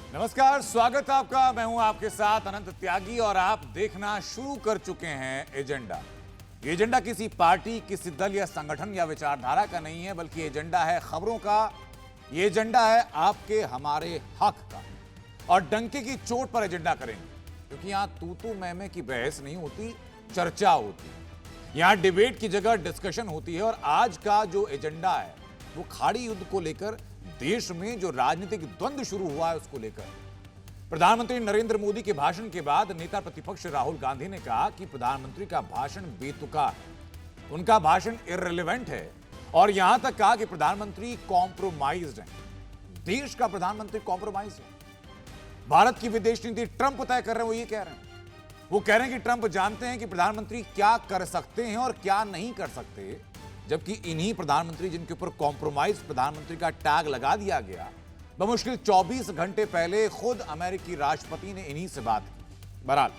नमस्कार, स्वागत है आपका। मैं हूं आपके साथ अनंत त्यागी और आप देखना शुरू कर चुके हैं एजेंडा। ये एजेंडा किसी पार्टी, किसी दल या संगठन या विचारधारा का नहीं है, बल्कि एजेंडा है खबरों का। ये एजेंडा है आपके हमारे हक का। और डंके की चोट पर एजेंडा करेंगे, क्योंकि यहां तू मैं की बहस नहीं होती, चर्चा होती है। यहां डिबेट की जगह डिस्कशन होती है। और आज का जो एजेंडा है वो खाड़ी युद्ध को लेकर, देश में जो राजनीतिक द्वंद्व शुरू हुआ है उसको लेकर। प्रधानमंत्री नरेंद्र मोदी के भाषण के बाद नेता प्रतिपक्ष राहुल गांधी ने कहा कि प्रधानमंत्री का भाषण बेतुका है, उनका भाषण इररिलेवेंट है। और यहां तक कहा कि प्रधानमंत्री कॉम्प्रोमाइज्ड हैं। देश का प्रधानमंत्री कॉम्प्रोमाइज है। भारत की विदेश नीति ट्रंप तय कर रहे हैं, वो ये कह रहे हैं। वो कह रहे हैं कि ट्रंप जानते हैं कि प्रधानमंत्री क्या कर सकते हैं और क्या नहीं कर सकते, जबकि इन्हीं प्रधानमंत्री जिनके ऊपर कॉम्प्रोमाइज प्रधानमंत्री का टैग लगा दिया गया, बमुश्किल 24 घंटे पहले खुद अमेरिकी राष्ट्रपति ने इन्हीं से बात की। बहरहाल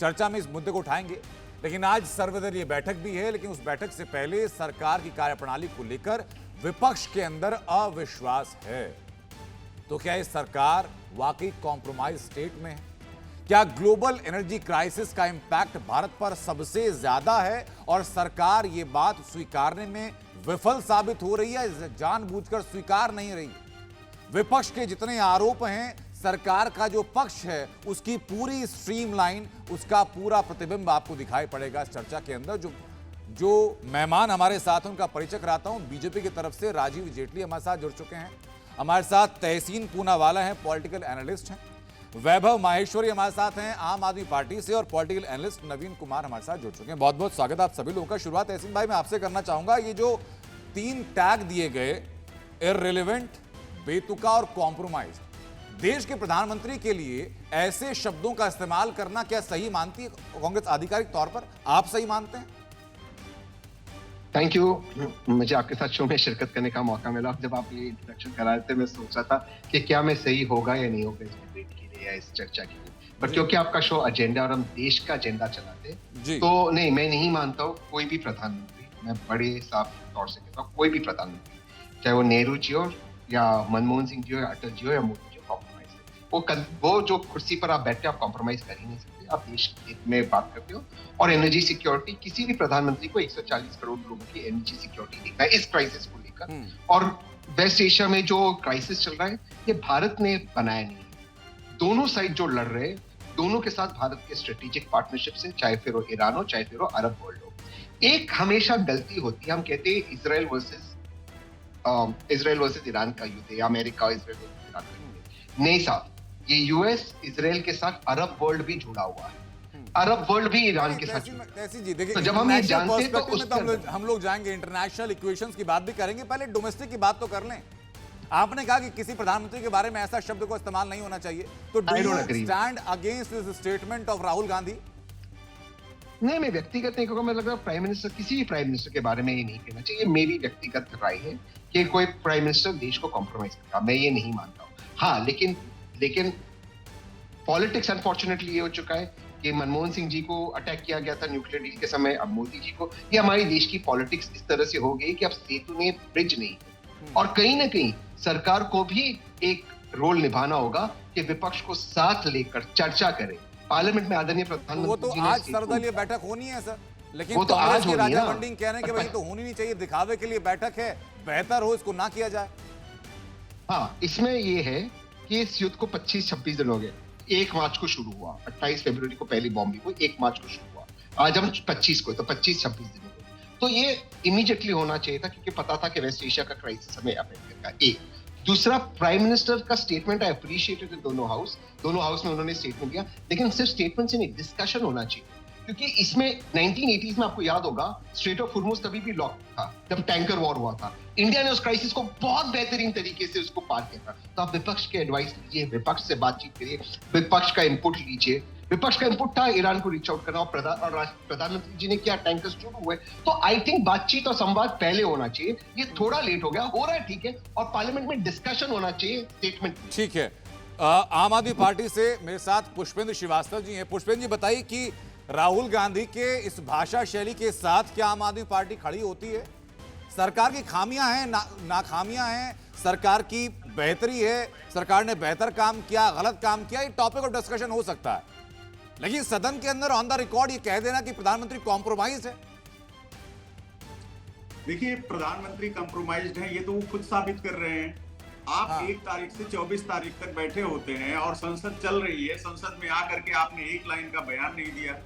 चर्चा में इस मुद्दे को उठाएंगे, लेकिन आज सर्वदलीय बैठक भी है। लेकिन उस बैठक से पहले सरकार की कार्यप्रणाली को लेकर विपक्ष के अंदर अविश्वास है। तो क्या ये सरकार वाकई कॉम्प्रोमाइज स्टेट में है? क्या ग्लोबल एनर्जी क्राइसिस का इंपैक्ट भारत पर सबसे ज्यादा है और सरकार ये बात स्वीकारने में विफल साबित हो रही है, जानबूझकर स्वीकार नहीं रही? विपक्ष के जितने आरोप हैं, सरकार का जो पक्ष है उसकी पूरी स्ट्रीमलाइन, उसका पूरा प्रतिबिंब आपको दिखाई पड़ेगा इस चर्चा के अंदर। जो मेहमान हमारे साथ हैं उनका परिचय कराता हूं। बीजेपी की तरफ से राजीव जेटली हमारे साथ जुड़ चुके हैं। हमारे साथ तहसीन पूनावाला हैं, पॉलिटिकल एनालिस्ट हैं। वैभव माहेश्वरी हमारे साथ हैं आम आदमी पार्टी से, और पॉलिटिकल एनालिस्ट नवीन कुमार हमारे साथ जुड़ चुके हैं। बहुत बहुत स्वागत आप सभी लोगों का। शुरुआत तहसीन भाई मैं आपसे करना चाहूंगा। ये जो 3 टैग दिए गए, इररिलेवेंट, बेतुका और कॉम्प्रोमाइज, देश के प्रधानमंत्री के लिए ऐसे शब्दों का इस्तेमाल करना क्या सही मानती है कांग्रेस आधिकारिक तौर पर? आप सही मानते हैं? Thank you. मुझे आपके साथ शो में शिरकत करने का मौका मिला। जब आप ये इंट्रोडक्शन करा रहे थे, मैं सोच रहा था कि क्या मैं सही होगा या नहीं होगा इस डिबेट के लिए या इस चर्चा के लिए। बट क्योंकि आपका शो एजेंडा और हम देश का एजेंडा चलाते, तो नहीं, मैं नहीं मानता हूँ कोई भी प्रधानमंत्री, मैं बड़े साफ तौर से कहता हूँ, कोई भी प्रधानमंत्री, चाहे वो नेहरू जी हो या मनमोहन सिंह जी हो या अटल जी हो या मोदी जी हो, कॉम्प्रोमाइज है। वो जो कुर्सी पर आप बैठे, आप कॉम्प्रोमाइज कर ही नहीं सकते। आप देश के हित में बात करते हो। और एनर्जी सिक्योरिटी, किसी भी प्रधानमंत्री को 140 करोड़ लोगों की एनर्जी सिक्योरिटी देखना है इस क्राइसिस को लेकर। और वेस्ट एशिया में जो क्राइसिस चल रहा है, ये भारत ने बनाया नहीं है। दोनों साइड जो लड़ रहे हैं, दोनों के साथ भारत के स्ट्रेटेजिक पार्टनरशिप से, चाहे फिर वो ईरान हो, चाहे फिर वो अरब वर्ल्ड हो। एक हमेशा गलती होती है, हम कहते हैं इजराइल वर्सेस ईरान का युद्ध है, अमेरिका इजराइल वर्सेस ईरान का युद्ध है। नहीं साहब, ये यूएस इजराइल के साथ अरब वर्ल्ड भी जुड़ा हुआ है। अरब वर्ल्ड भी ईरान के साथ जुड़ा है। जी देखिए, तो जब हम ये जानते हैं तो हम लोग जाएंगे, इंटरनेशनल इक्वेशंस की बात भी करेंगे। पहले डोमेस्टिक की बात तो कर लें। आपने कहा कि किसी प्रधानमंत्री के बारे में ऐसा शब्द को इस्तेमाल नहीं होना चाहिए, तो do you stand against this statement of Rahul Gandhi? नहीं, मैं व्यक्तिगत नहीं कहूंगा। मैं लग रहा है प्राइम मिनिस्टर, किसी भी प्राइम मिनिस्टर के बारे में ये नहीं कहना चाहिए। मेरी व्यक्तिगत राय है कि कोई प्राइम मिनिस्टर देश को कॉम्प्रोमाइज करता, मैं ये नहीं मानता हूँ। हाँ, लेकिन पॉलिटिक्स अनफॉर्चुनेटली ये हो चुका है कि मनमोहन सिंह जी को अटैक किया गया था न्यूक्लियर डील के समय, अब मोदी जी को। ये हमारे देश की पॉलिटिक्स इस तरह से हो गई कि अब सेतु ने ब्रिज नहीं है। और कहीं ना कहीं सरकार को भी एक रोल निभाना होगा कि विपक्ष को साथ लेकर चर्चा करे। पार्लियामेंट में आदरणीय प्रधानमंत्री, वो तो आज सर्वदलीय बैठक होनी है सर, लेकिन वो तो आज के होनी राजा है। मंडिंग कह रहे हैं कि भाई तो होनी नहीं चाहिए, दिखावे के लिए बैठक है, बेहतर हो इसको ना किया जाए। हाँ, इसमें ये है कि इस युद्ध को 25-26 दिन हो गए। 1 मार्च को शुरू हुआ, 28 फरवरी को पहली बॉम्ब हुई, 1 मार्च को शुरू हुआ, आज हम 25 को, तो 25-26 दिन हो गए। तो ये इमीडिएटली होना चाहिए था, क्योंकि पता था कि वेस्ट एशिया का क्राइसिस हमें अफेक्ट करेगा। एक दूसरा, प्राइम मिनिस्टर का स्टेटमेंट आई अप्रिशिएटेड दोनों हाउस में उन्होंने स्टेटमेंट दिया, लेकिन सिर्फ स्टेटमेंट से नहीं, डिस्कशन होना चाहिए। क्योंकि इसमें 1980s में आपको याद होगा, स्ट्रेट ऑफ हुर्मुज तभी भी लॉक था जब टैंकर वॉर हुआ था। इंडिया ने उस क्राइसिस को बहुत बेहतरीन तरीके से उसको पार किया था। तो आप विपक्ष के एडवाइस लीजिए, विपक्ष से बातचीत करिए, विपक्ष का इनपुट लीजिए। विपक्ष का इनपुट था ईरान को रीच आउट करना, और प्रधानमंत्री जी ने क्या, टैंकर्स शुरू हुए। तो आई थिंक बातचीत और संवाद पहले होना चाहिए। ये थोड़ा लेट हो गया, हो रहा है ठीक है, और पार्लियामेंट में डिस्कशन होना चाहिए, स्टेटमेंट। ठीक है। आम आदमी पार्टी से मेरे साथ पुष्पेंद्र श्रीवास्तव जी हैं। पुष्पेंद्र जी बताइए कि राहुल गांधी के इस भाषा शैली के साथ क्या आम आदमी पार्टी खड़ी होती है? सरकार की खामियां हैं, नाकामियां हैं, सरकार की बेहतरी है, सरकार ने बेहतर काम किया, गलत काम किया, ये टॉपिक ऑफ डिस्कशन हो सकता है, लेकिन सदन के अंदर ऑन द रिकॉर्ड ये कह देना कि प्रधानमंत्री कॉम्प्रोमाइज है। देखिए, प्रधानमंत्री कंप्रोमाइज्ड है ये तो वो खुद साबित कर रहे हैं। आप 1 तारीख से 24 तारीख तक बैठे होते हैं और संसद चल रही है, संसद में आकर के आपने एक लाइन का बयान नहीं दिया।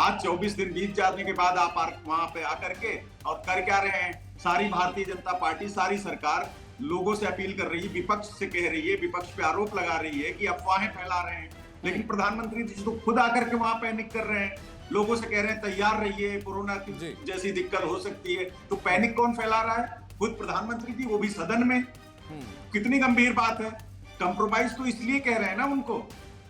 आज 24 दिन बीत जाने के बाद आप वहां पे आकर के और कर क्या रहे हैं? सारी भारतीय जनता पार्टी, सारी सरकार लोगों से अपील कर रही है, विपक्ष से कह रही है, विपक्ष पे आरोप लगा रही है कि अफवाहें फैला रहे हैं, लेकिन प्रधानमंत्री जी तो खुद आकर के वहां पैनिक कर रहे हैं, लोगों से कह रहे हैं तैयार रहिए, कोरोना की जैसी दिक्कत हो सकती है। तो पैनिक कौन फैला रहा है? खुद प्रधानमंत्री जी, वो भी सदन में। कितनी गंभीर बात है। कंप्रोमाइज तो इसलिए कह रहे हैं ना उनको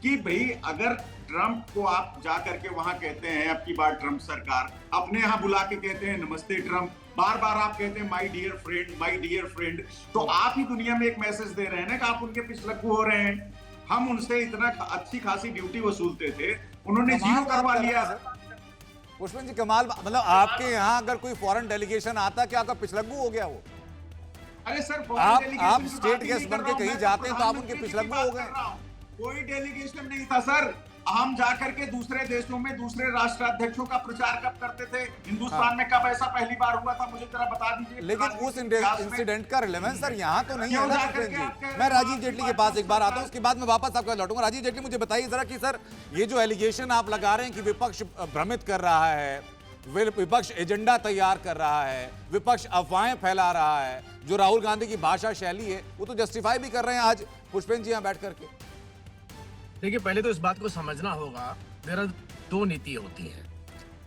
कि भाई अगर ट्रंप को आप जा करके वहां कहते हैं अब की बार ट्रंप सरकार, अपने यहां बुला के कहते हैं नमस्ते ट्रंप, बार बार आप कहते हैं माय डियर फ्रेंड, तो आप ही दुनिया में एक मैसेज दे रहे हैं ना कि आप उनके पिछलग्गू हो रहे हैं। हम उनसे इतना अच्छी खासी ड्यूटी वसूलते थे, उन्होंने जीरो करवा लिया। पुष्पन जी, कमाल, मतलब आपके यहाँ अगर कोई फॉरेन डेलीगेशन आता, क्या आपका पिछलग्गू हो गया वो? अरे सर, आप स्टेट गेस्ट बन के कहीं जाते हैं तो आप उनके पिछलग्गू हो गए। कोई डेलीगेशन नहीं था सर। हम जाकर के दूसरे देशों में दूसरे राष्ट्राध्यक्षों का प्रचार कब करते थे? हिंदुस्तान में कब ऐसा पहली बार हुआ था? मुझे जरा बता दीजिए। लेकिन उस इंसिडेंट का रिलेवेंस सर यहाँ तो नहीं है ना पुष्पन जी। मैं राजीव जेटली के पास एक बार आता हूँ, उसके बाद मैं वापस आपको लौटूंगा। राजीव जेटली, मुझे बताइए जरा कि सर ये जो एलिगेशन आप लगा रहे हैं कि विपक्ष भ्रमित कर रहा है, विपक्ष एजेंडा तैयार कर रहा है, विपक्ष अफवाहें फैला रहा है, जो राहुल गांधी की भाषा शैली है वो तो जस्टिफाई भी कर रहे हैं आज पुष्पेंद्र जी यहाँ बैठ करके। देखिए, पहले तो इस बात को समझना होगा, देयर आर 2 नीति होती है।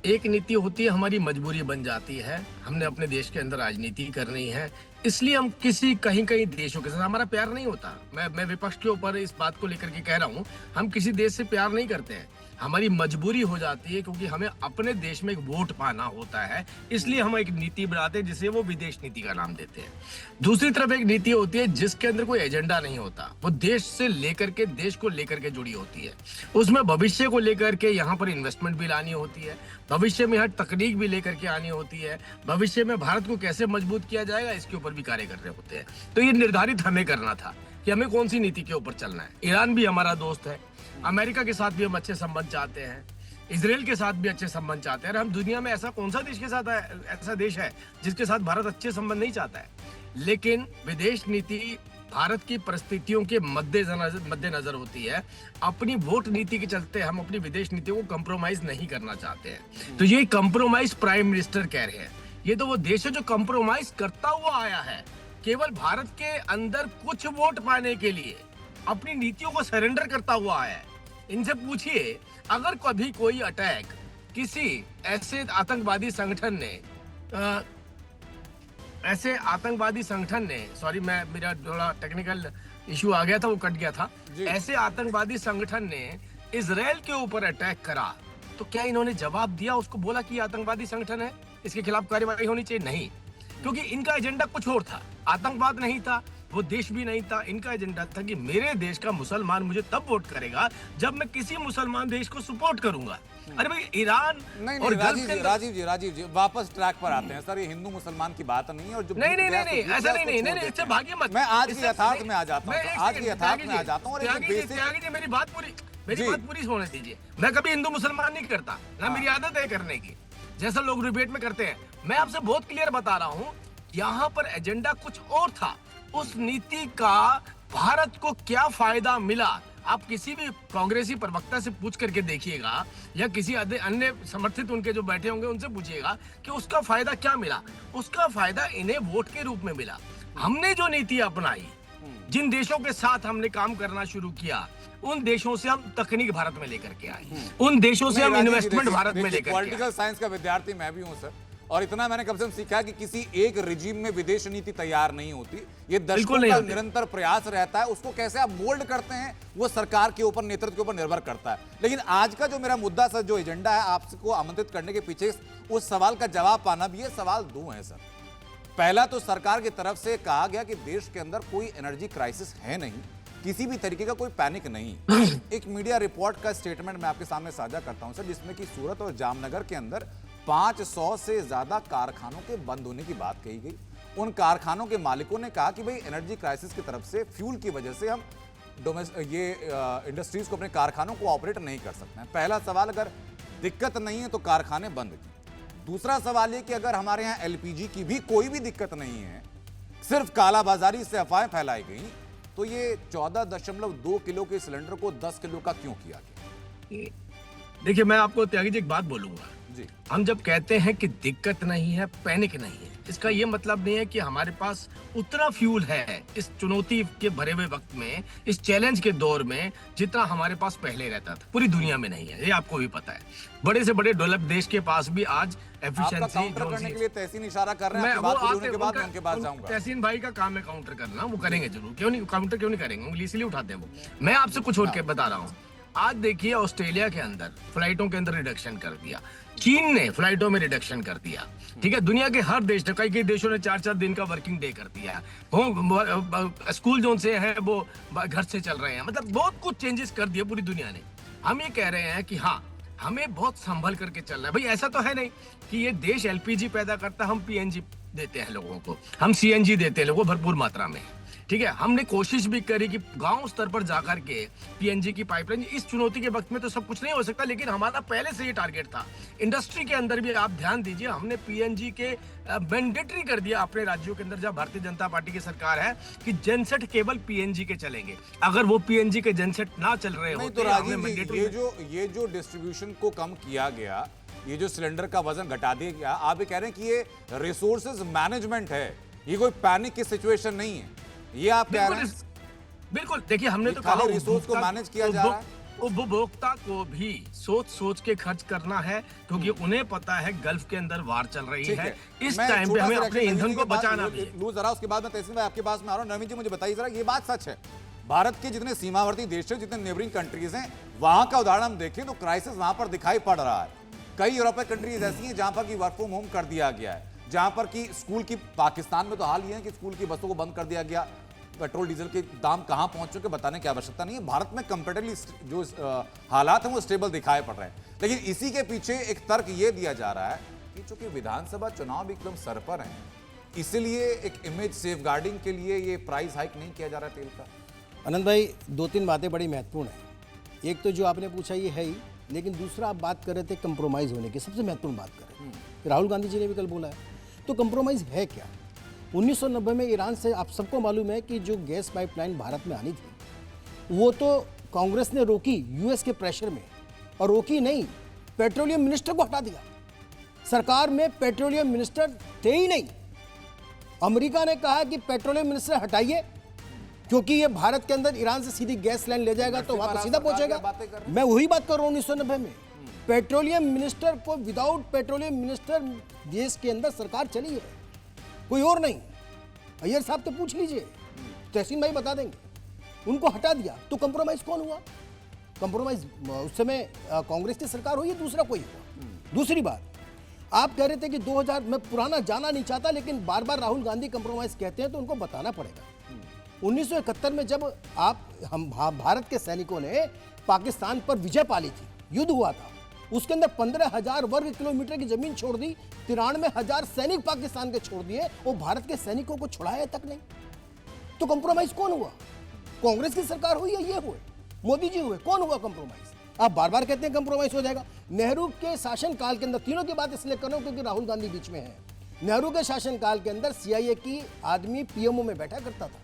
एक नीति होती है हमारी मजबूरी बन जाती है, हमने अपने देश के अंदर राजनीति करनी है, इसलिए हम किसी कहीं देशों के साथ हमारा प्यार नहीं होता। मैं विपक्ष के ऊपर इस बात को लेकर के कह रहा हूँ, हम किसी देश से प्यार नहीं करते हैं, हमारी मजबूरी हो जाती है क्योंकि हमें अपने देश में एक वोट पाना होता है, इसलिए हम एक नीति बनाते हैं जिसे वो विदेश नीति का नाम देते हैं। दूसरी तरफ एक नीति होती है जिसके अंदर कोई एजेंडा नहीं होता, वो देश से लेकर के, देश को लेकर के जुड़ी होती है। उसमें भविष्य को लेकर के यहाँ पर इन्वेस्टमेंट भी लानी होती है, भविष्य में हर तकनीक भी लेकर के आनी होती है, भविष्य में भारत को कैसे मजबूत किया जाएगा इसके ऊपर भी कार्य कर रहे होते हैं। तो ये निर्धारित हमें करना था कि हमें कौन सी नीति के ऊपर चलना है। ईरान भी हमारा दोस्त है, अमेरिका के साथ भी हम अच्छे संबंध चाहते हैं, इजराइल के साथ भी अच्छे संबंध चाहते हैं। हम दुनिया में ऐसा कौन सा देश के साथ ऐसा देश है जिसके साथ भारत अच्छे संबंध नहीं चाहता है? लेकिन विदेश नीति भारत की परिस्थितियों के मद्देनजर होती है। अपनी वोट नीति के चलते हम अपनी विदेश नीति को कंप्रोमाइज नहीं करना चाहते हैं। तो ये कंप्रोमाइज प्राइम मिनिस्टर कह रहे हैं। ये तो वो देश है जो कंप्रोमाइज करता हुआ आया है, केवल भारत के अंदर कुछ वोट पाने के लिए अपनी नीतियों को सरेंडर करता हुआ आया है। इनसे पूछिए, अगर कभी कोई अटैक किसी ऐसे आतंकवादी संगठन ने सॉरी, मेरा थोड़ा टेक्निकल इशू आ गया था, वो कट गया था। ऐसे आतंकवादी संगठन ने इजराइल के ऊपर अटैक करा, तो क्या इन्होंने जवाब दिया, उसको बोला कि आतंकवादी संगठन है, इसके खिलाफ कार्रवाई होनी चाहिए? नहीं, क्योंकि इनका एजेंडा कुछ और था। आतंकवाद नहीं था, वो देश भी नहीं था। इनका एजेंडा था कि मेरे देश का मुसलमान मुझे तब वोट करेगा जब मैं किसी मुसलमान देश को सपोर्ट करूंगा। अरे भाई, ईरान और राजीव जी वापस ट्रैक पर आते हैं सर। ये हिंदू मुसलमान की बात नहीं है। और जो नहीं, ऐसा नहीं, इससे भागिए मत। मैं आज के यथार्थ में आ जाता हूँ। मेरी बात पूरी होने दीजिए। मैं कभी हिंदू मुसलमान नहीं करता, ना मेरी आदत है करने की, जैसा लोग डिबेट में करते हैं। मैं आपसे बहुत क्लियर बता रहा हूँ, यहाँ पर एजेंडा कुछ और था। उस नीति का भारत को क्या फायदा मिला, आप किसी भी कांग्रेसी प्रवक्ता से पूछ करके देखिएगा, या किसी अन्य समर्थित उनके जो बैठे होंगे उनसे पूछिएगा कि उसका फायदा क्या मिला। उसका फायदा इन्हें वोट के रूप में मिला। हमने जो नीति अपनाई, जिन देशों के साथ हमने काम करना शुरू किया, उन देशों से हम तकनीक भारत में लेकर के आए, उन देशों से हम इन्वेस्टमेंट भारत में लेकर के आए। पॉलिटिकल साइंस का विद्यार्थी मैं भी हूं सर, और इतना मैंने कब से सीखा कि किसी एक रिजीम में विदेश नीति तैयार नहीं होती। ये दशकों का निरंतर प्रयास रहता है। उसको कैसे आप मोल्ड करते हैं वो सरकार के ऊपर, नेतृत्व के ऊपर निर्भर करता है। लेकिन आज का जो मेरा मुद्दा सर, जो एजेंडा है आपको आमंत्रित करने के पीछे, उस सवाल का जवाब पाना भी है। सवाल 2 है सर। पहला तो सरकार की तरफ से कहा गया कि देश के अंदर कोई एनर्जी क्राइसिस है नहीं, किसी भी तरीके का कोई पैनिक नहीं। एक मीडिया रिपोर्ट का स्टेटमेंट मैं आपके सामने साझा करता हूं सर, जिसमें कि सूरत और जामनगर के अंदर 500 से ज्यादा कारखानों के बंद होने की बात कही गई, उन कारखानों के मालिकों ने कहा कि भाई एनर्जी क्राइसिस की तरफ से फ्यूल की वजह से हम इंडस्ट्रीज को, अपने कारखानों को ऑपरेट नहीं कर सकते हैं। पहला सवाल, अगर दिक्कत नहीं है तो कारखाने बंद क्यों? दूसरा सवाल ये कि अगर हमारे यहाँ एलपीजी की भी कोई भी दिक्कत नहीं है, सिर्फ कालाबाजारी से अफवाहें फैलाई गई, तो ये 14.2 किलो के सिलेंडर को 10 किलो का क्यों किया गया? देखिए, मैं आपको त्यागी जी एक बात बोलूंगा जी। हम जब कहते हैं कि दिक्कत नहीं है, पैनिक नहीं है, इसका ये मतलब नहीं है कि हमारे पास उतना फ्यूल है इस चुनौती के भरे हुए वक्त में, इस चैलेंज के दौर में, जितना हमारे पास पहले रहता था। पूरी दुनिया में नहीं है, ये आपको भी पता है। बड़े से बड़े डेवलप देश के पास भी आज आपका काउंटर करने के लिए तहसीन इशारा कर रहे हैं, आपकी बात पूरी होने के बाद मैं उनके पास जाऊंगा। तहसीन भाई का काम है काउंटर करना, वो करेंगे जरूर, क्यों नहीं काउंटर क्यों नहीं करेंगे, उंगली इसलिए उठाते हैं वो। मैं आपसे कुछ और के बता रहा हूँ। आज देखिए, ऑस्ट्रेलिया के अंदर फ्लाइटों के अंदर रिडक्शन कर दिया, चीन ने फ्लाइटों में रिडक्शन कर दिया, ठीक है। दुनिया के हर देश ने, कई देशों ने 4-4 दिन का वर्किंग डे कर दिया। स्कूल जो से है वो घर से चल रहे हैं, मतलब बहुत कुछ चेंजेस कर दिए पूरी दुनिया ने। हम ये कह रहे हैं कि हाँ, हमें बहुत संभल करके चलना है। भाई ऐसा तो है नहीं कि ये देश एलपीजी पैदा करता है, हम पीएनजी देते हैं लोगों को, हम सीएनजी देते हैं लोगों को भरपूर मात्रा में, ठीक है। हमने कोशिश भी करी कि गांव स्तर पर जाकर के पीएनजी की पाइपलाइन, इस चुनौती के वक्त में तो सब कुछ नहीं हो सकता, लेकिन हमारा पहले से ये टारगेट था। इंडस्ट्री के अंदर भी आप ध्यान दीजिए, हमने पीएनजी के मैंडेटरी कर दिया अपने राज्यों के अंदर, जब भारतीय जनता पार्टी की सरकार है, कि जेनसेट केवल पीएनजी के चलेंगे। अगर वो पीएनजी के जेनसेट ना चल रहे नहीं, होते, तो राजीव जी, ये जो डिस्ट्रीब्यूशन को कम किया गया, ये जो सिलेंडर का वजन घटा दिया गया, आप ये कह रहे हैं कि ये रिसोर्सेज मैनेजमेंट है, ये कोई पैनिक की सिचुएशन नहीं है, ये आप कह रहे हैं? बिल्कुल। देखिए, हमने तो कहा रिसोर्स को मैनेज किया जा रहा है। उपभोक्ता को भी सोच सोच के खर्च करना है, क्योंकि उन्हें पता है गल्फ के अंदर वार चल रही है, इस टाइम पे हमें अपने ईंधन को बचाना भी है। लू जरा, उसके बाद मैं तहसीन भाई आपके पास में आ रहा हूं। नवीन जी, मुझे बताइए जरा, ये बात सच है, भारत के जितने सीमावर्ती देश हैं, जितने नेबरिंग कंट्रीज हैं, वहां का उदाहरण हम देखें तो क्राइसिस वहां पर दिखाई पड़ रहा है। कई यूरोपीय कंट्रीज ऐसी हैं जहां पर की वर्क फ्रॉम होम कर दिया गया है, जहां पर की स्कूल की, पाकिस्तान में तो हाल ये है कि स्कूल की बसों को बंद कर दिया गया, पेट्रोल डीजल के दाम कहां पहुंच चुके बताने की आवश्यकता नहीं है। भारत में कंपैरेटिवली जो हालात हैं वो स्टेबल दिखाई पड़ रहे हैं, लेकिन इसी के पीछे एक तर्क ये दिया जा रहा है कि चूंकि विधानसभा चुनाव भी एकदम सर पर हैं, इसलिए एक इमेज सेफगार्डिंग के लिए ये प्राइस हाइक नहीं किया जा रहा तेल का। आनंद भाई, 2-3 बातें बड़ी महत्वपूर्ण हैं। एक तो जो आपने पूछा ये है ही, लेकिन दूसरा आप बात कर रहे थे कंप्रोमाइज़ होने की, सबसे महत्वपूर्ण बात कर रहे थे। राहुल गांधी जी ने भी कल बोला है, तो कंप्रोमाइज़ है क्या? 1990 में ईरान से, आप सबको मालूम है कि जो गैस पाइपलाइन भारत में आनी थी, वो तो कांग्रेस ने रोकी यूएस के प्रेशर में, और रोकी नहीं, पेट्रोलियम मिनिस्टर को हटा दिया। सरकार में पेट्रोलियम मिनिस्टर थे ही नहीं। अमेरिका ने कहा कि पेट्रोलियम मिनिस्टर हटाइए, क्योंकि ये भारत के अंदर ईरान से सीधी गैस लाइन ले जाएगा तो वहां पर सीधा पहुंचेगा। मैं वही बात कर रहा हूँ, 1990 में पेट्रोलियम मिनिस्टर को, विदाउट पेट्रोलियम मिनिस्टर देश के अंदर सरकार चली है, कोई और नहीं। अय्यर साहब तो पूछ लीजिए, तहसीन भाई बता देंगे। उनको हटा दिया तो कंप्रोमाइज कौन हुआ? कंप्रोमाइज उस समय कांग्रेस की सरकार हुई, दूसरा कोई हुआ। दूसरी बात, आप कह रहे थे कि 2000, मैं पुराना जाना नहीं चाहता, लेकिन बार बार राहुल गांधी कंप्रोमाइज कहते हैं तो उनको बताना पड़ेगा। 1971 में जब हम भारत के सैनिकों ने पाकिस्तान पर विजय पाली थी, युद्ध हुआ था, उसके अंदर 15,000 वर्ग किलोमीटर की जमीन छोड़ दी, 93,000 सैनिक पाकिस्तान के छोड़ दिए, वो भारत के सैनिकों को छुड़ाया तक नहीं। तो कंप्रोमाइज कौन हुआ? कांग्रेस की सरकार हुई या ये हुए, मोदी जी हुए? कौन हुआ कंप्रोमाइज? आप बार बार कहते हैं कंप्रोमाइज हो जाएगा। नेहरू के शासनकाल के अंदर, तीनों की बात इसलिए कर रहा हूं क्योंकि राहुल गांधी बीच में है, नेहरू के शासनकाल के अंदर सीआईए की आदमी पीएमओ में बैठा करता था,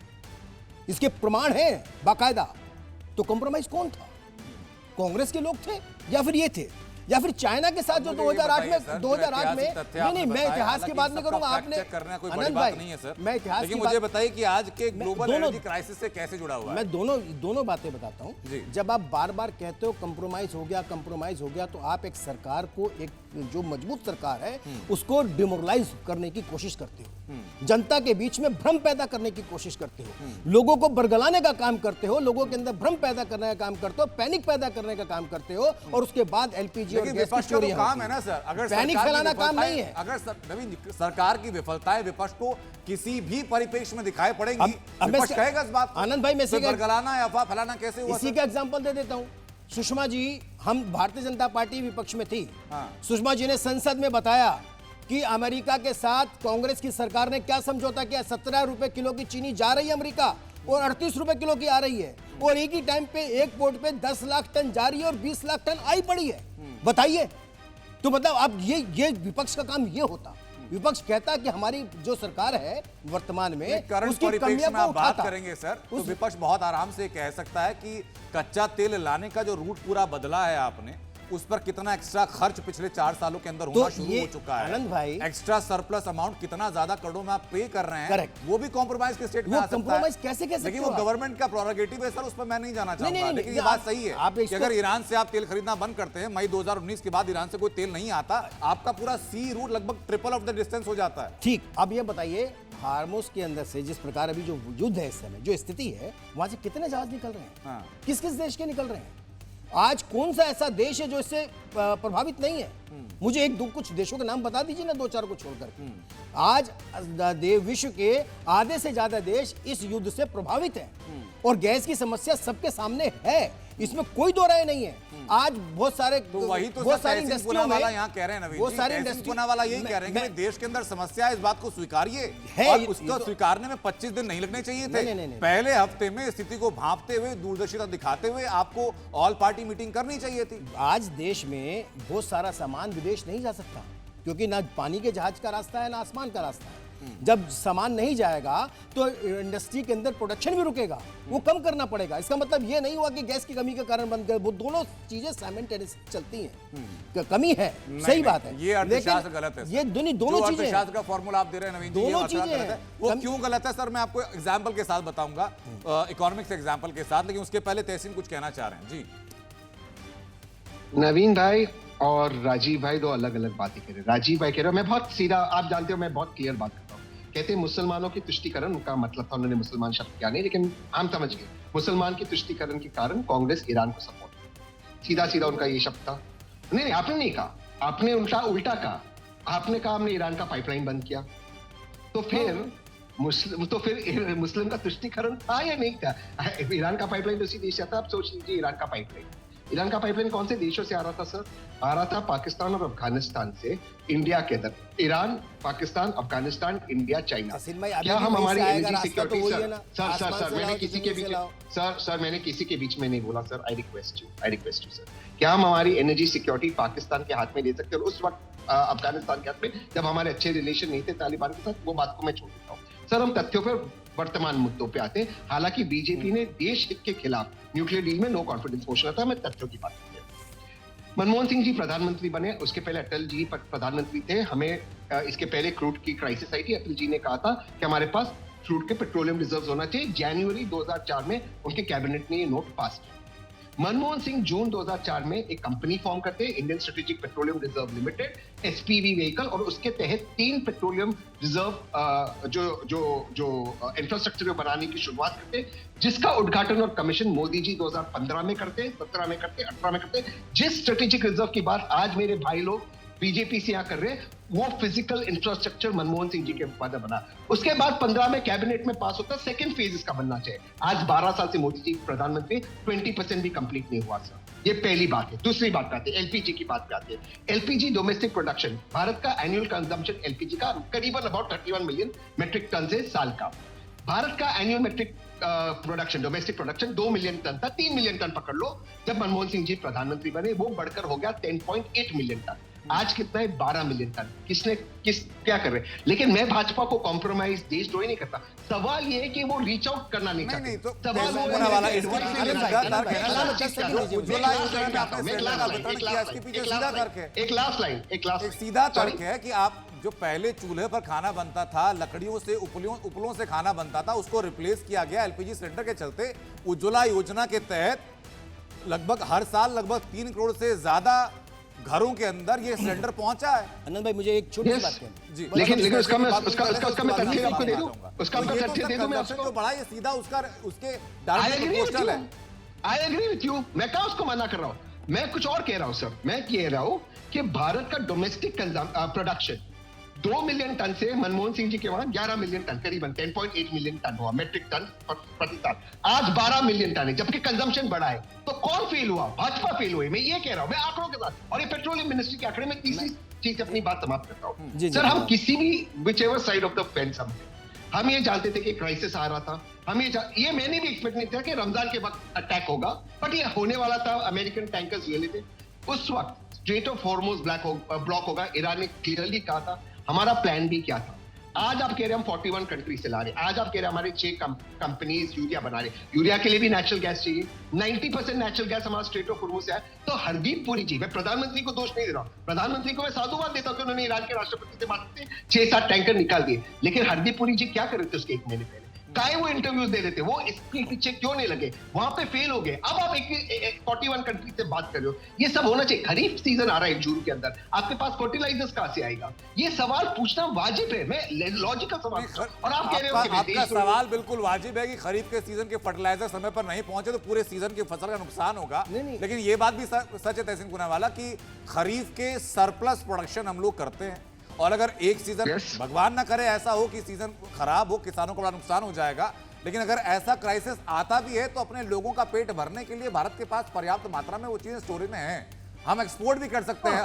इसके प्रमाण हैं बाकायदा। तो कंप्रोमाइज कौन था? कांग्रेस के लोग थे या फिर ये थे, या फिर चाइना के साथ जो 2008 में 2008 में नहीं, मैं इतिहास की बात नहीं करूंगा, आपने करना कोई बड़ी बात नहीं है सर, मैं इतिहास की, लेकिन मुझे बताइए कि आज के ग्लोबल एनर्जी क्राइसिस से कैसे जुड़ा हुआ है? मैं दोनों बातें बताता हूं। जब आप बार बार कहते हो कंप्रोमाइज हो गया, कंप्रोमाइज हो गया, तो आप एक सरकार को, एक जो मजबूत सरकार है उसको डिमोरलाइज करने की कोशिश करते हो, जनता के बीच में भ्रम पैदा करने की कोशिश करते हो, लोगों को बरगलाने का काम करते हो, लोगों के अंदर भ्रम पैदा करने का काम करते हो, पैनिक पैदा करने का काम करते हो, और उसके बाद एलपीजी और गैस की चोरी काम है ना सर। अगर पैनिक फैलाना काम नहीं है। अगर सरकार की विफलताएं विपक्ष को किसी भी परिप्रेक्ष्य में दिखाई पड़ेंगी, विपक्ष कहेगा इस बात को। आनंद भाई, मैं बरगलाना या अफवाह फैलाना कैसे हुआ? इसी का एग्जांपल दे देता हूं। सुषमा जी, हम भारतीय जनता पार्टी विपक्ष में थी, सुषमा जी ने संसद में बताया कि अमेरिका के साथ कांग्रेस की सरकार ने क्या समझौता किया? 17 रुपए किलो की चीनी जा रही है अमेरिका और 38 रुपए किलो की आ रही है, और एक ही टाइम पे एक पोर्ट पे 10 लाख टन जा रही है और 20 लाख टन आई पड़ी है। बताइए, तो मतलब अब ये विपक्ष का काम ये होता। विपक्ष कहता कि हमारी जो सरकार है वर्तमान में करंट उसकी परिप्रेक्ष्य कमियों में को आप बात उठाता। करेंगे सर, तो विपक्ष बहुत आराम से कह सकता है कि कच्चा तेल लाने का जो रूट पूरा बदला है आपने, उस पर कितना एक्स्ट्रा खर्च पिछले 4 सालों के अंदर होना शुरू ये हो चुका है। आनंद भाई, एक्स्ट्रा सरप्लस अमाउंट कितना ज्यादा करोड़ों में आप पे कर रहे हैं, Correct. वो भी कॉम्प्रोमाइज के स्टेट में वो आ सकता है। compromise कैसे कह सकते लेकिन हो वो आप? गवर्नमेंट का प्रोरोगेटिव है सर, उस पर मैं नहीं जाना चाहूंगा। नहीं, लेकिन ये आप- बात सही है आप कि इसको- अगर ईरान से आप तेल खरीदना बंद करते हैं, मई 2019 के बाद ईरान से कोई तेल नहीं आता, आपका पूरा सी रूट लगभग ट्रिपल ऑफ द डिस्टेंस हो जाता है। ठीक, अब ये बताइए, हार्मोस के अंदर से जिस प्रकार अभी जो युद्ध है, इस समय जो स्थिति है, वहां से कितने जहाज निकल रहे हैं? हाँ। किस किस देश के निकल रहे हैं? आज कौन सा ऐसा देश है जो इससे प्रभावित नहीं है? मुझे एक दो कुछ देशों के नाम बता दीजिए ना, 2-4 को छोड़कर। आज विश्व के आधे से ज्यादा देश इस युद्ध से प्रभावित हैं और गैस की समस्या सबके सामने है, इसमें कोई दो राय नहीं है। आज बहुत सारे तो वही तो बहुत सर सारी तहसीन इंडस्ट्रियों में पुनावाला यहाँ कह रहे हैं नवीन बहुत जी, सारी तहसीन इंडस्ट्री पुनावाला यही कह रहे हैं कि मैं- भाई देश के अंदर समस्या है, इस बात को स्वीकारिए है, और ये उसको तो- स्वीकारने में 25 दिन नहीं लगने चाहिए थे। नहीं। पहले हफ्ते में स्थिति को भांपते हुए, दूरदर्शिता दिखाते हुए आपको ऑल पार्टी मीटिंग करनी चाहिए थी। आज देश में बहुत सारा सामान विदेश नहीं जा सकता, क्योंकि ना पानी के जहाज का रास्ता है ना आसमान का रास्ता है। जब सामान नहीं जाएगा तो इंडस्ट्री के अंदर प्रोडक्शन भी रुकेगा, वो कम करना पड़ेगा। इसका मतलब ये नहीं हुआ कि गैस की कमी के कारण बंद कर, वो दोनों चीजें साइमल्टेनियसली चलती हैं। कमी है, सही बात है, ये अर्थशास्त्र लेकिन गलत है। ये दोनों चीजें, अर्थशास्त्र का फॉर्मूला आप दे रहे हैं नवीन जी, ये दोनों अर्थशास्त्र चीजें गलत है। हैं। वो क्यों गलत है सर, मैं आपको एग्जाम्पल के साथ बताऊंगा, इकोनॉमिक्स एग्जाम्पल के साथ, लेकिन उसके पहले तहसीन कुछ कहना चाह रहे हैं जी। नवीन भाई और राजीव भाई दो अलग अलग बातें कह रहे हैं। राजीव भाई कह रहे हो, मैं बहुत सीधा, आप जानते हो मैं बहुत क्लियर बात करता हूँ। कहते हैं मुसलमानों की तुष्टीकरण, उनका मतलब था, उन्होंने मुसलमान शब्द किया नहीं, लेकिन हम समझ गए मुसलमान की तुष्टीकरण के कारण कांग्रेस ईरान को सपोर्ट करती। सीधा सीधा उनका ये शब्द था। नहीं, आपने नहीं कहा, आपने उल्टा कहा। आपने कहा हमने ईरान का पाइपलाइन बंद किया, तो फिर मुस्लिम का तुष्टीकरण था या नहीं था? ईरान का पाइपलाइन उसी देश से आता। आप सोच लीजिए, ईरान का पाइपलाइन कौन से देशों से आ रहा था सर? आ रहा था पाकिस्तान और अफगानिस्तान से इंडिया के अंदर। Iran, Pakistan, Afghanistan, India, China. क्या हम हमारी एनर्जी सिक्योरिटी, सर मैंने किसी के बीच, सर मैंने किसी के बीच में नहीं बोला sir. I request you sir, क्या हम हमारी एनर्जी सिक्योरिटी पाकिस्तान के हाथ में ले सकते हैं? और उस वक्त अफगानिस्तान के हाथ में, जब हमारे अच्छे रिलेशन नहीं थे तालिबान के साथ, वो बात को मैं छोड़ देता हूँ। सर हम तथ्यों पर, वर्तमान मुद्दों पे आते हैं। हालांकि बीजेपी ने देश हित के खिलाफ न्यूक्लियर डील में नो कॉन्फिडेंस मोशन था। मैं तथ्यों की बात करता हूं। मनमोहन सिंह जी प्रधानमंत्री बने, उसके पहले अटल जी प्रधानमंत्री थे। हमें इसके पहले क्रूड की क्राइसिस आई थी। अटल जी ने कहा था कि हमारे पास क्रूड के पेट्रोलियम रिजर्व होना चाहिए। जनवरी 2004 में उनके कैबिनेट ने ये नोट पास किया। मनमोहन सिंह जून 2004 में एक कंपनी फॉर्म करते हैं, Indian strategic petroleum reserve limited, SPV vehicle, और उसके तहत 3 पेट्रोलियम रिजर्व जो इंफ्रास्ट्रक्चर बनाने की शुरुआत करते हैं, जिसका उद्घाटन और कमीशन मोदी जी 2015 में करते, 17 में करते, 18 में करते। जिस स्ट्रेटेजिक रिजर्व की बात आज मेरे भाई लोग बीजेपी से यहाँ कर रहे हैं, वो फिजिकल इंफ्रास्ट्रक्चर मनमोहन सिंह जी के बाद बना। उसके बाद 15 में कैबिनेट में पास होता है, सेकंड फेज इसका बनना चाहिए। आज 12 साल से मोदी जी प्रधानमंत्री, 20% भी कंप्लीट नहीं हुआ सर। ये पहली बात है। दूसरी बात पे आते हैं, एलपीजी की बात पे आते हैं। एलपीजी डोमेस्टिक प्रोडक्शन, भारत का एनुअल कंजम्पशन एलपीजी का करीबन अबाउट 31 मिलियन मेट्रिक टन से साल का। भारत का annual metric production, domestic production 2 million tonne था। 3 मिलियन टन पकड़ लो जब मनमोहन सिंह जी प्रधानमंत्री बने, वो बढ़कर हो गया 10.8 मिलियन टन। आज कितना है? 12 मिलियन टन। क्या कर रहे हैं? लेकिन मैं भाजपा को कॉम्प्रोमाइज, देशद्रोही नहीं करता। सवाल ये है कि वो रीच आउट करना नहीं चाहते। नहीं, तो सवाल वो होने वाला है, इसके पीछे लगातार कहना है, उज्ज्वला योजना में आपने सिलेंडर का वितरण किया, इसके पीछे सीधा तर्क है। एक लास्ट लाइन, एक सीधा तर्क है कि आप जो पहले चूल्हे पर खाना बनता था, लकड़ियों से, उपलों से खाना बनता था, उसको रिप्लेस किया गया एलपीजी सिलेंडर के चलते। उज्ज्वला योजना के तहत लगभग हर साल लगभग 3 करोड़ से ज्यादा घरों के अंदर ये सिलेंडर पहुंचा है। आनंद भाई, मुझे एक छोटी सी बात कहनी जी, लेकिन उसका मैं तथ्य आपको दे दूं, उसका तो ये तो तथ्य सर दे दूं मैं consumption आपको। जो बढ़ा, ये सीधा उसके I direct agree with proportional you. है। I agree with you. मैं कहाँ उसको मना कर रहा हूँ? मैं कुछ और कह रहा हूँ सर। मैं कह रहा हूँ कि भारत का डोमेस्टिक प्रोडक्शन 2 मिलियन टन से मनमोहन सिंह जी के वहां 11 मिलियन टन, करीबन 10.8 मिलियन टन हुआ मेट्रिक टन प्रति साल। आज 12 मिलियन टन है, जबकि कंजम्पशन बढ़ा है। तो कौन फेल हुआ? भाजपा फेल हुई। मैं ये कह रहा हूं, मैं आंकड़ों के साथ। और ये पेट्रोलियम मिनिस्ट्री के आंकड़े में चीज अपनी बात समाप्त करता जी, हूँ। जी, सर, हम हाँ। किसी भी which ever side of the fence हम ये जानते थे कि क्राइसिस आ रहा था। हम ये मैंने भी एक्सपेक्ट नहीं किया कि रमजान के वक्त अटैक होगा, बट ये होने वाला था। अमेरिकन टैंकर्स हुए थे उस वक्त, स्ट्रेट ऑफ हॉर्मुज ब्लॉक होगा। ईरान ने क्लियरली कहा था। हमारा प्लान भी क्या था। आज आप कह रहे हैं हम 41 कंट्री से ला रहे हैं। आज आप कह रहे हैं हमारे 6 कंपनीज यूरिया बना रहे हैं। यूरिया के लिए भी नेचुरल गैस चाहिए। 90% नेचुरल गैस हमारा स्ट्रेट ऑफ हॉर्मुज से है। तो हरदीप पुरी जी, मैं प्रधानमंत्री को दोष नहीं दे रहा हूं, प्रधानमंत्री को मैं साधुवाद देता हूं कि उन्होंने ईरान के राष्ट्रपति से बात की, 6-7 टैंकर निकाल दिए। लेकिन हरदीप पुरी जी क्या कर रहे थे उसके 1 महीने पहले? काहे वो इंटरव्यूज दे रहे थे? वो इसके पीछे क्यों नहीं लगे? वहां पे फेल हो गए। अब आप 41 कंट्री से बात कर रहे हो। ये सब होना चाहिए। खरीफ सीजन आ रहा है जून के अंदर, आपके पास फर्टिलाइजर्स कहां से आएगा? ये सवाल पूछना वाजिब है। मैं लॉजिकल सवाल और आप कह रहे हो कि आपका सवाल बिल्कुल वाजिब है कि खरीफ के सीजन के फर्टिलाइजर समय पर नहीं पहुंचे तो पूरे सीजन की फसल का नुकसान होगा। नहीं। लेकिन ये बात भी सच है तहसीन पुनावाला कि खरीफ के सरप्लस प्रोडक्शन हम लोग करते हैं, और अगर एक सीजन भगवान ना करे ऐसा हो कि सीजन खराब हो, किसानों को बड़ा नुकसान हो जाएगा। लेकिन अगर ऐसा क्राइसिस आता भी है तो अपने लोगों का पेट भरने के लिए भारत के पास पर्याप्त मात्रा में वो चीजें स्टोरेज में हैं। हम एक्सपोर्ट भी कर सकते हैं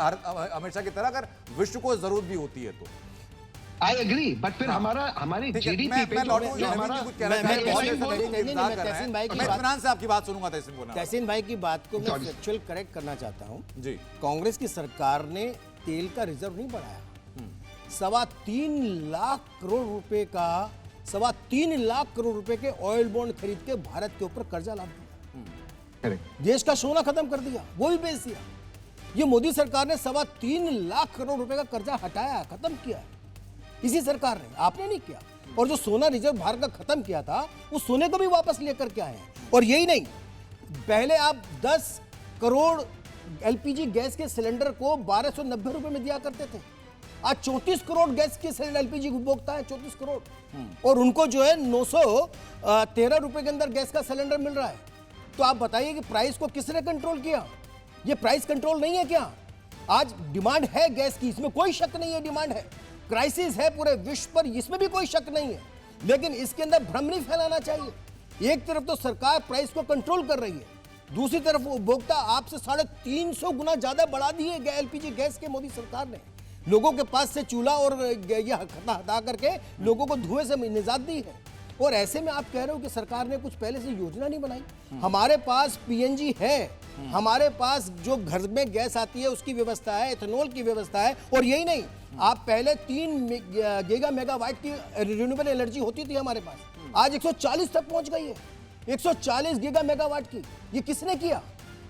हमेशा की तरह, अगर विश्व को जरूरत भी होती है तो। आई एग्री, बट फिर हमारे जीडीपी पे जो हमारा इत्मीनान से आपकी बात सुनूंगा तहसीन पुनावाला। तहसीन भाई की बात को मैं फैक्चुअल करेक्ट करना चाहता हूं जी। कांग्रेस की सरकार ने तेल का रिजर्व नहीं बढ़ाया। 3.25 लाख करोड़ रुपए का 3.25 लाख करोड़ रुपए के ऑयल बॉन्ड खरीद के भारत के ऊपर कर्जा लाद दिया। देश का सोना खत्म कर दिया, वो भी बेच दिया। ये मोदी सरकार ने 3.25 लाख करोड़ रुपए का कर्जा हटाया, खत्म किया है इसी सरकार ने, आपने नहीं किया। और जो सोना रिजर्व भारत का खत्म किया था, उस सोने को भी वापस लेकर के आए हैं। और यही नहीं, पहले आप 10 करोड़ एलपीजी गैस के सिलेंडर को 1290 रुपए में दिया करते थे। आज 34 करोड़ गैस के सिलेंडर एलपीजी उपभोक्ता है, 34 करोड़, और उनको जो है 913 रुपए के अंदर गैस का सिलेंडर मिल रहा है। तो आप बताइए कि प्राइस को किसने कंट्रोल किया? ये प्राइस कंट्रोल नहीं है क्या? आज डिमांड है गैस की, इसमें कोई शक नहीं है, डिमांड है। क्राइसिस है पूरे विश्व पर, इसमें भी कोई शक नहीं है। लेकिन इसके अंदर भ्रम नहीं फैलाना चाहिए। एक तरफ तो सरकार प्राइस को कंट्रोल कर रही है, दूसरी तरफ उपभोक्ता आपसे 350 गुना ज्यादा बढ़ा दिए एलपीजी गैस के मोदी सरकार ने। लोगों के पास से चूल्हा और यह हटा करके लोगों को धुएं से निजात दी है। और ऐसे में आप कह रहे हो कि सरकार ने कुछ पहले से योजना नहीं बनाई। हमारे पास पीएनजी है, हमारे पास जो घर में गैस आती है उसकी व्यवस्था है, एथेनॉल की व्यवस्था है। और यही नहीं, आप पहले 3 गीगा मेगावाट की रिन्यूएबल एनर्जी होती थी हमारे पास, आज 140 तक पहुंच गई है, 140 गीगा मेगावाट की। ये किसने किया?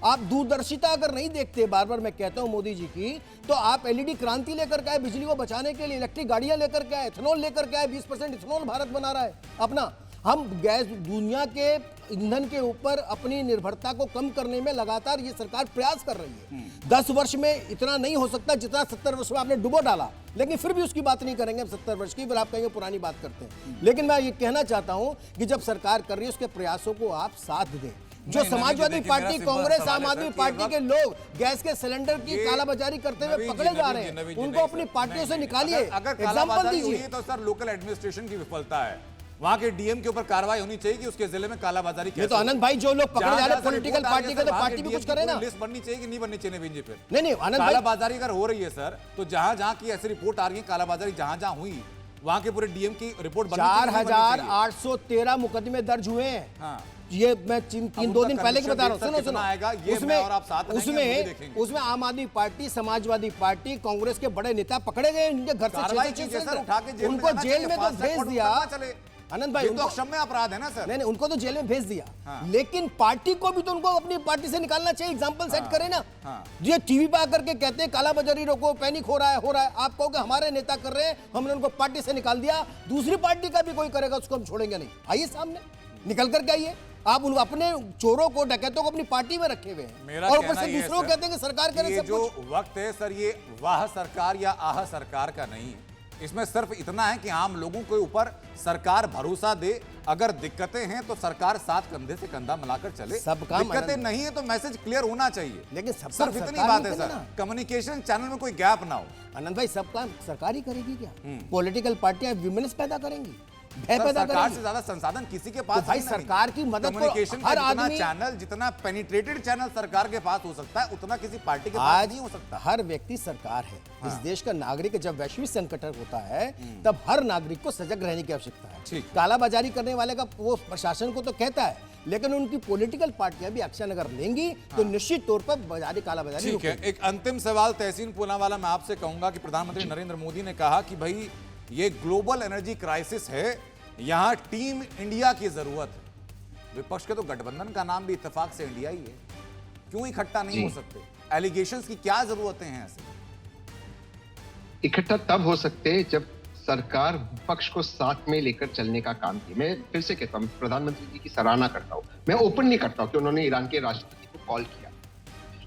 आप दूरदर्शिता अगर नहीं देखते, बार बार मैं कहता हूं मोदी जी की, तो आप एलईडी क्रांति लेकर के आए बिजली को बचाने के लिए, इलेक्ट्रिक गाड़ियां लेकर के आए, एथेनॉल लेकर के आए, 20% इथेनॉल भारत बना रहा है अपना। हम गैस दुनिया के ईंधन के ऊपर अपनी निर्भरता को कम करने में लगातार ये सरकार प्रयास कर रही है। 10 वर्ष में इतना नहीं हो सकता जितना 70 वर्ष में आपने डुबो डाला, लेकिन फिर भी उसकी बात नहीं करेंगे हम 70 वर्ष की, फिर आप कहेंगे पुरानी बात करते हैं। लेकिन मैं ये कहना चाहता हूं कि जब सरकार कर रही है उसके प्रयासों को आप साथ दें। जो समाजवादी पार्टी, कांग्रेस, आम आदमी पार्टी के लोग गैस के सिलेंडर की कालाबाजारी करते हुए पकड़े जा रहे हैं, उनको अपनी पार्टियों से निकालिए, एग्जाम्पल दीजिए। तो सर लोकल एडमिनिस्ट्रेशन की विफलता है, वहां के डीएम के ऊपर कार्रवाई होनी चाहिए कि उसके जिले में कालाबाजारी कैसे। ये तो आनंद भाई, जो लोग पकड़े जा रहे हैं पॉलिटिकल पार्टी के, तो पार्टी भी कुछ करे ना। लिस्ट बननी चाहिए कि नहीं बननी चाहिए नवीन जी? फिर नहीं आनंद भाई, कालाबाजारी अगर हो रही है सर, तो जहां जहां की ऐसी रिपोर्ट आ रही है कालाबाजारी जहां जहां हुई, वहां के पूरे डीएम की रिपोर्ट 4813 मुकदमे दर्ज हुए हैं। हाँ। ये मैं 2 दिन पहले की बता रहा हूँ। सुनो, उसमें आम आदमी पार्टी, समाजवादी पार्टी, कांग्रेस के बड़े नेता पकड़े गए, उनके घर से उनको जेल में तो भेज दिया। आनंद भाई, तो अक्षम्य अपराध है ना सर? नहीं, उनको तो जेल में भेज दिया। हाँ। लेकिन पार्टी को भी तो उनको अपनी पार्टी से निकालना चाहिए, एग्जाम्पल सेट करे ना। हाँ। ये टीवी पे आकर के कहते हैं कालाबाजारी रोको, पैनिक हो रहा है। आप कहोगे हमारे नेता कर रहे हैं, हमने उनको पार्टी से निकाल दिया, दूसरी पार्टी का भी कोई करेगा उसको हम छोड़ेंगे नहीं। आइए सामने निकल करके आइए। आप उन अपने चोरों को, डकैतों को अपनी पार्टी में रखे हुए हैं और ऊपर से दूसरों को कहते हैं कि सरकार करे सब कुछ। जो वक्त है सर, ये वाह सरकार या आह सरकार का नहीं है। इसमें सिर्फ इतना है कि आम लोगों के ऊपर सरकार भरोसा दे। अगर दिक्कतें हैं तो सरकार साथ कंधे से कंधा मिलाकर चले। सब काम दिक्कतें नहीं है तो मैसेज क्लियर होना चाहिए। लेकिन सिर्फ इतनी बात है सर, कम्युनिकेशन चैनल में कोई गैप ना हो। आनंद भाई, सब काम सरकार ही करेगी क्या? पॉलिटिकल पार्टियां विमेंस पैदा करेंगी, भय पैदा सरकार करेंगे। से ज्यादा संसाधन किसी के तो पास भाई है ही नहीं। सरकार की मदद को कम्युनिकेशन का हर जितना आदमी, चैनल, जितना पेनिट्रेटेड चैनल सरकार के पास हो सकता है, उतना किसी पार्टी के पास आज नहीं हो सकता। हर व्यक्ति सरकार है। हाँ। इस देश का नागरिक जब वैश्विक संकट होता है तब हर नागरिक को सजग रहने की आवश्यकता है। ठीक। कालाबाजारी करने वाले का वो प्रशासन को तो कहता है, लेकिन उनकी पॉलिटिकल पार्टियां भी एक्शन अगर लेंगी तो निश्चित तौर पर बाजारी कालाबाजारी ठीक है। रुकेगी। एक अंतिम सवाल तहसीन पूनावाला, मैं आपसे कहूंगा कि प्रधानमंत्री नरेंद्र मोदी ने कहा कि भाई ये ग्लोबल एनर्जी क्राइसिस है, यहां टीम इंडिया की जरूरत है। विपक्ष के तो गठबंधन का नाम भी इत्तेफाक से इंडिया ही है, क्यों इकट्ठा नहीं जी। हो सकते? एलिगेशंस की क्या जरूरतें हैं ऐसे? इकट्ठा तब हो सकते हैं जब सरकार विपक्ष को साथ में लेकर चलने का काम किया। मैं फिर से कहता हूँ, प्रधानमंत्री जी की सराहना करता हूँ, मैं ओपन नहीं करता हूँ कि उन्होंने ईरान के राष्ट्रपति को कॉल किया,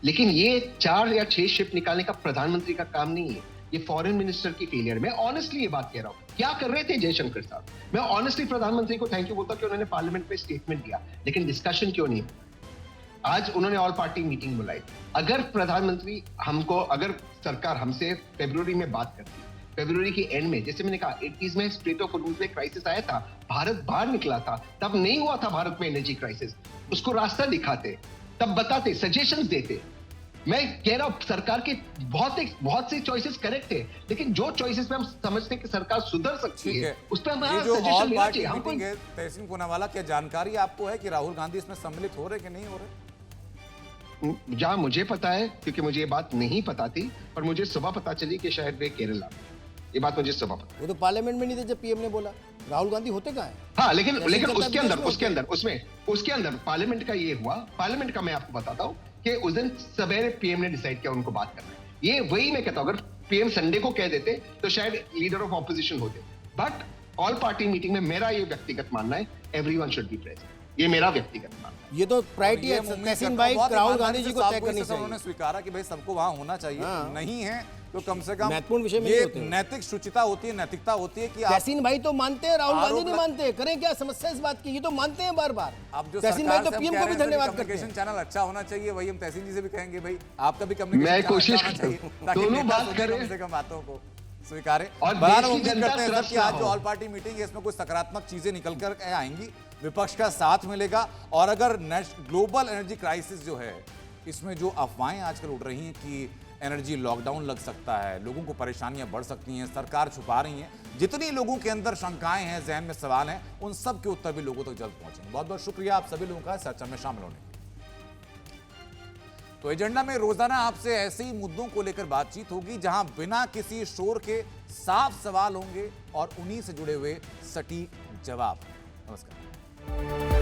लेकिन ये 4 या 6 शिप निकालने का प्रधानमंत्री का काम नहीं है, ये फॉरेन मिनिस्टर की फेलियर। मैं ऑनेस्टली ये बात कह रहा हूँ, क्या कर रहे थे जयशंकर साहब? मैं ऑनेस्टली प्रधानमंत्री को थैंक यू बोलता कि उन्होंने पार्लियामेंट में स्टेटमेंट दिया, लेकिन डिस्कशन क्यों नहीं? आज उन्होंने ऑल पार्टी मीटिंग बुलाई। अगर प्रधानमंत्री हमको, अगर सरकार हमसे फरवरी में बात करती, फरवरी के एंड में, जैसे मैंने कहा 80s में स्ट्रेट ऑफ हॉर्मुज़ में क्राइसिस आया था, भारत बाहर निकला था, तब नहीं हुआ था भारत में एनर्जी क्राइसिस, उसको रास्ता दिखाते, तब बताते, सजेशंस देते। मैं कह रहा हूं सरकार के बहुत से चॉइसेस करेक्ट है, लेकिन जो चॉइसेस में हम समझते हैं कि सरकार सुधर सकती ठीक है, है, उस पर ये हमारा जो सजेशन ऑल लेना पार्टी चाहिए। हमको मीटिंग है तहसीन पूनावाला, क्या जानकारी आपको है कि राहुल गांधी इसमें सम्मिलित हो रहे कि नहीं हो रहे? जहां मुझे पता है, क्योंकि मुझे ये बात नहीं पता थी, पर मुझे सुबह पता चली कि शायद वे केरला, ये बात मुझे सुबह पता। वो तो पार्लियामेंट में नहीं थे जब पीएम ने बोला। राहुल गांधी होते कहाँ हैं? हाँ, लेकिन जैसे जनता उसके विकास अंदर में उसके अंदर पार्लियामेंट का ये हुआ। पार्लियामेंट का मैं आपको बताता हूँ कि उस दिन सवेरे पीएम ने डिसाइड किया उनको बात करना है। ये वही मैं कहता हूँ, अगर पीएम संडे को कह देते तो शायद लीडर ऑफ ऑपोजिशन होते, बट ऑल पार्टी मीटिंग में मेरा ये व्यक्तिगत मानना है, एवरीवन शुड बी प्रेजेंट। ये मेरा व्यक्तिगत मानना है। ये तो प्रायोरिटी ये है उम्मीद तहसीन करता भाई, हूं बहुत राहुल ईमानदारी गांधी जी से को साफ तय कोई करनी से उन्होंने चाहिए। स्वीकारा कि भाई सबको वहां होना चाहिए। हाँ। नहीं है तो कम से कम महत्वपूर्ण विषय में ये नहीं होते हैं। नैतिक शुचिता होती है, नैतिकता होती है कि आप तहसीन भाई तो मानते हैं, राहुल गांधी आरोप नहीं लग- मानते। करें क्या समस्या इस बात की? ये तो मानते हैं बार बार। अब जो तहसीन सरकार भाई तो से हम पीएम कह को रहे भी हैं धन्यवाद कि करते हैं। कम्युनिकेशन चैनल अच्छा होना चाहिए, वही हम तहसीन जी से भी कहेंगे भाई आपका भी कम्युनिकेशन मैं चैनल कोशिश अच्छा होना चाहिए, करूं। ताकि दोनों नेता बात सुने करें। कम से कम बातों को स्वीकारें। और बहरहाल देश की उम्मीद जनता करते हैं सर त्रस्त कि ना आज जो हो। ऑल पार्टी मीटिंग है इसमें कुछ सकारात्मक चीजें निकल कर आएंगी, विपक्ष का साथ मिलेगा, और अगर ग्लोबल एनर्जी क्राइसिस जो है इसमें जो अफवाहें आजकल उड़ रही हैं कि एनर्जी लॉकडाउन लग सकता है, लोगों को परेशानियां बढ़ सकती हैं, सरकार छुपा रही है, जितनी लोगों के अंदर शंकाएं हैं, जहन में सवाल हैं, उन सब के उत्तर भी लोगों तक जल्द पहुंचेंगे। बहुत बहुत शुक्रिया आप सभी लोगों का चर्चा में शामिल होने के लिए। तो एजेंडा में रोजाना आपसे ऐसे ही मुद्दों को लेकर बातचीत होगी, जहां बिना किसी शोर के साफ सवाल होंगे और उन्हीं से जुड़े हुए सटीक जवाब। नमस्कार।